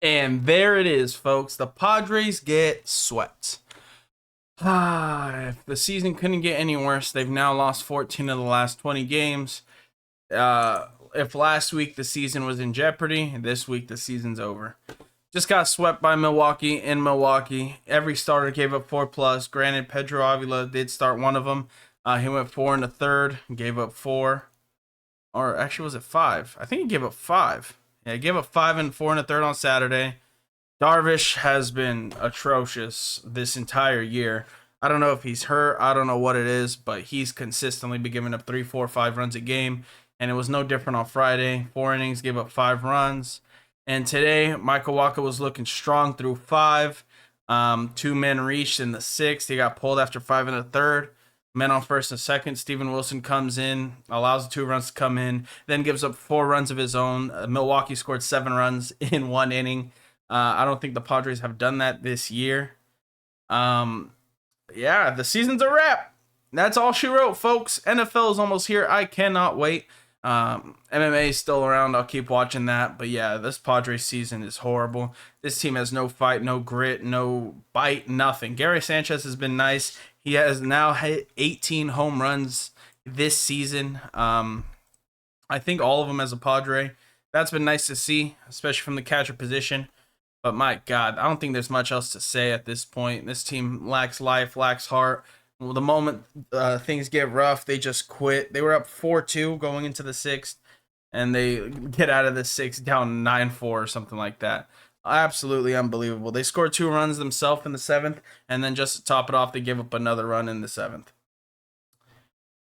And there it is, folks. The Padres get swept. If the season couldn't get any worse, they've now lost 14 of the last 20 games. If last week the season was in jeopardy, this week the season's over. Just got swept by Milwaukee in Milwaukee. Every starter gave up 4+. Granted, Pedro Avila did start one of them. He went 4 in the third, gave up 4. Or actually, was it 5? I think he gave up 5. Yeah, he gave up 5 and 4 in the third on Saturday. Darvish has been atrocious this entire year. I don't know if he's hurt. I don't know what it is, but he's consistently been giving up 3, 4, 5 runs a game. And it was no different on Friday. 4 innings, gave up 5 runs. And today, Michael Wacha was looking strong through 5. 2 men reached in the 6th. He got pulled after 5 in the third. Men on first and second. Steven Wilson comes in, allows the 2 runs to come in, then gives up 4 runs of his own. Milwaukee scored 7 runs in 1 inning. I don't think the Padres have done that this year. Yeah, the season's a wrap. That's all she wrote, folks. NFL is almost here. I cannot wait. MMA is still around. I'll keep watching that. But yeah, this Padres season is horrible. This team has no fight, no grit, no bite, nothing. Gary Sanchez has been nice. He has now hit 18 home runs this season. I think all of them as a Padre. That's been nice to see, especially from the catcher position. But my God, I don't think there's much else to say at this point. This team lacks life, lacks heart. Well, the moment things get rough, they just quit. They were up 4-2 going into the 6th, and they get out of the 6th down 9-4 or something like that. Absolutely unbelievable. They scored 2 runs themselves in the 7th, and then just to top it off, they gave up another run in the 7th.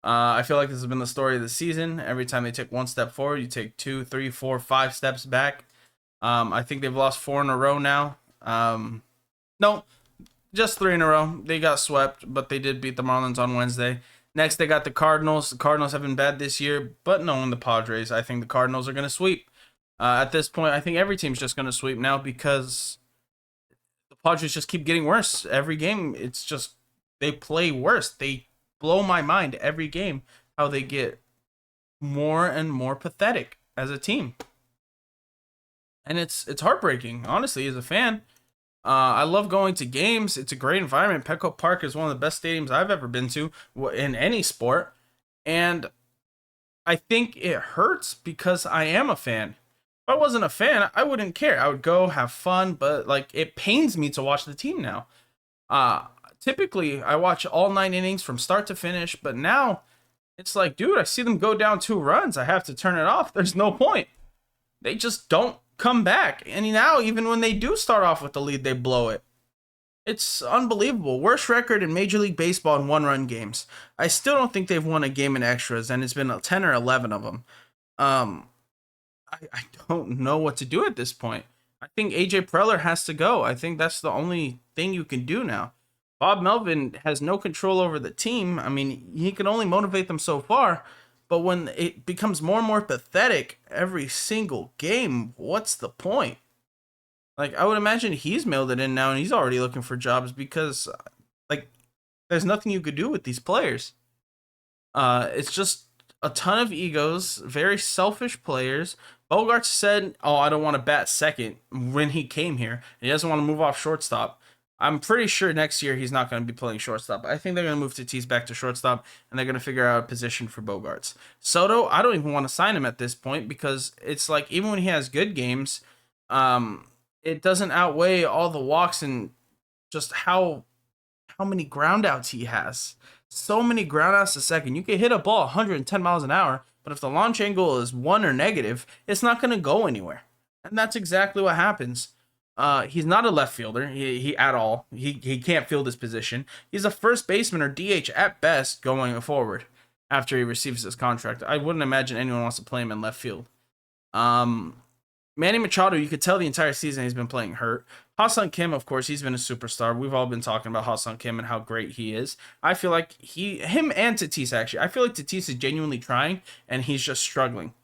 I feel like this has been the story of the season. Every time they take 1 step forward, you take 2, 3, 4, 5 steps back. I think they've lost 4 in a row now. No, just 3 in a row. They got swept, but they did beat the Marlins on Wednesday. Next, they got the Cardinals. The Cardinals have been bad this year, but knowing the Padres, I think the Cardinals are going to sweep. At this point, I think every team's just going to sweep now because the Padres just keep getting worse. Every game, it's just, they play worse. They blow my mind every game how they get more and more pathetic as a team. And it's heartbreaking, honestly, as a fan. I love going to games. It's a great environment. Petco Park is one of the best stadiums I've ever been to in any sport. And I think it hurts because I am a fan. If I wasn't a fan, I wouldn't care. I would go have fun, but like it pains me to watch the team now. Typically, I watch all 9 innings from start to finish, but now it's like, dude, I see them go down 2 runs. I have to turn it off. There's no point. They just don't come back. And now, even when they do start off with the lead, they blow it. It's unbelievable. Worst record in Major League Baseball in 1-run games. I still don't think they've won a game in extras, and it's been 10 or 11 of them. I don't know what to do at this point. I think AJ Preller has to go. I think that's the only thing you can do now. Bob Melvin has no control over the team. I mean, he can only motivate them so far. But when it becomes more and more pathetic every single game, what's the point? Like, I would imagine he's mailed it in now and he's already looking for jobs because, like, there's nothing you could do with these players. It's just a ton of egos, very selfish players. Bogarts said, oh, I don't want to bat second when he came here. He doesn't want to move off shortstop. I'm pretty sure next year he's not going to be playing shortstop. I think they're going to move Tatis back to shortstop, and they're going to figure out a position for Bogarts. Soto, I don't even want to sign him at this point because it's like even when he has good games, it doesn't outweigh all the walks and just how many groundouts he has. So many groundouts a second. You can hit a ball 110 miles an hour, but if the launch angle is 1 or negative, it's not going to go anywhere. And that's exactly what happens. He's not a left fielder. He at all. He can't field his position. He's a first baseman or DH at best going forward after he receives his contract. I wouldn't imagine anyone wants to play him in left field. Manny Machado, you could tell the entire season he's been playing hurt. Ha-Seong Kim, of course, he's been a superstar. We've all been talking about Ha-Seong Kim and how great he is. I feel like him and Tatis actually. I feel like Tatis is genuinely trying and he's just struggling.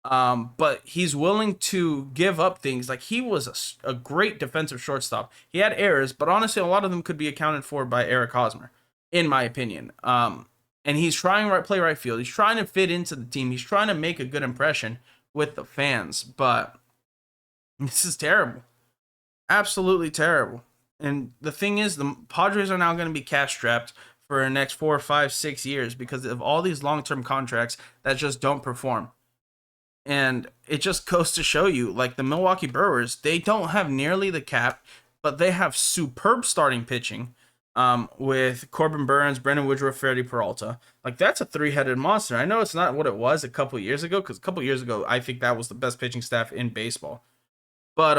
But he's willing to give up things. Like he was a great defensive shortstop. He had errors, but honestly, a lot of them could be accounted for by Eric Hosmer, in my opinion. And he's trying to play right field. He's trying to fit into the team. He's trying to make a good impression with the fans, but this is terrible. Absolutely terrible. And the thing is, the Padres are now going to be cash strapped for the next 4, 5, 6 years because of all these long term contracts that just don't perform. And it just goes to show you, like the Milwaukee Brewers, they don't have nearly the cap, but they have superb starting pitching with Corbin Burns, Brendan Woodruff, Freddie Peralta. Like, that's a three-headed monster. I know it's not what it was a couple years ago, because a couple years ago, I think that was the best pitching staff in baseball. But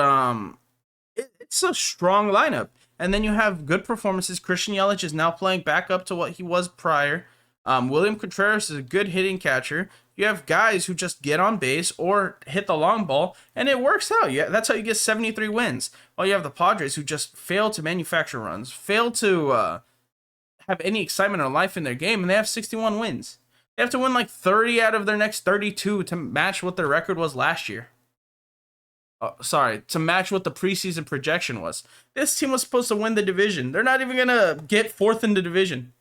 it's a strong lineup. And then you have good performances. Christian Yelich is now playing back up to what he was prior. William Contreras is a good hitting catcher. You have guys who just get on base or hit the long ball, and it works out. Yeah, that's how you get 73 wins. While you have the Padres who just fail to manufacture runs, fail to have any excitement or life in their game, and they have 61 wins. They have to win like 30 out of their next 32 to match what their record was last year. To match what the preseason projection was. This team was supposed to win the division. They're not even going to get fourth in the division.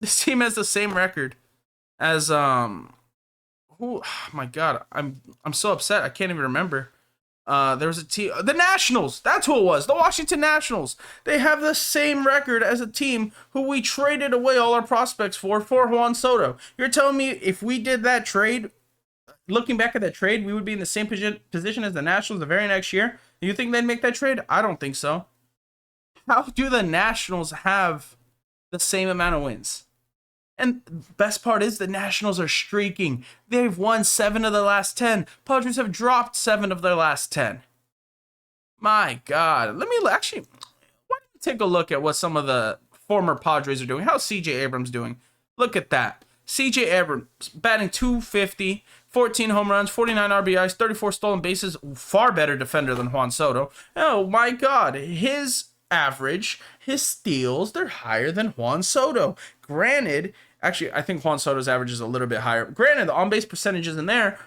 This team has the same record as oh my god, I'm so upset. I can't even remember. There was a team, the Nationals. That's who it was. The Washington Nationals. They have the same record as a team who we traded away all our prospects for Juan Soto. You're telling me if we did that trade, looking back at that trade, we would be in the same position as the Nationals the very next year? Do you think they'd make that trade? I don't think so. How do the Nationals have the same amount of wins? And best part is the Nationals are streaking. They've won 7 of the last 10. Padres have dropped 7 of their last 10. My God. Let me actually, why don't you take a look at what some of the former Padres are doing? How's C.J. Abrams doing? Look at that. C.J. Abrams batting .250, 14 home runs, 49 RBIs, 34 stolen bases. Far better defender than Juan Soto. Oh my God. His average, his steals, they're higher than Juan Soto. Granted, actually, I think Juan Soto's average is a little bit higher. Granted, the on-base percentage isn't there,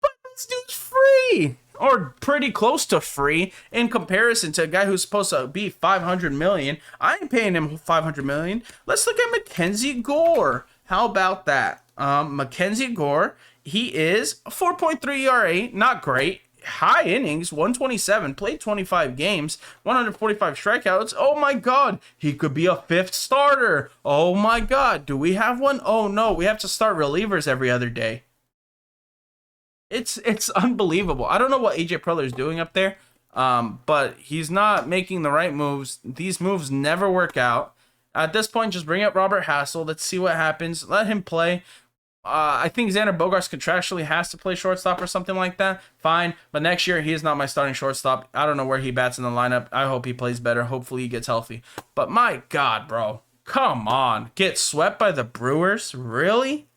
but this dude's free, or pretty close to free in comparison to a guy who's supposed to be $500 million. I ain't paying him $500 million. Let's look at Mackenzie Gore. How about that? Mackenzie Gore, he is a 4.3 ERA, not great. High innings, 127, played 25 games, 145 strikeouts. Oh my God, he could be a 5th starter. Oh my God, do we have one? Oh no, we have to start relievers every other day. It's unbelievable. I don't know what AJ Preller is doing up there, but he's not making the right moves. These moves never work out. At this point, just bring up Robert Hassel. Let's see what happens. Let him play. I think Xander Bogaerts contractually has to play shortstop or something like that. Fine. But next year, he is not my starting shortstop. I don't know where he bats in the lineup. I hope he plays better. Hopefully, he gets healthy. But my God, bro. Come on. Get swept by the Brewers? Really?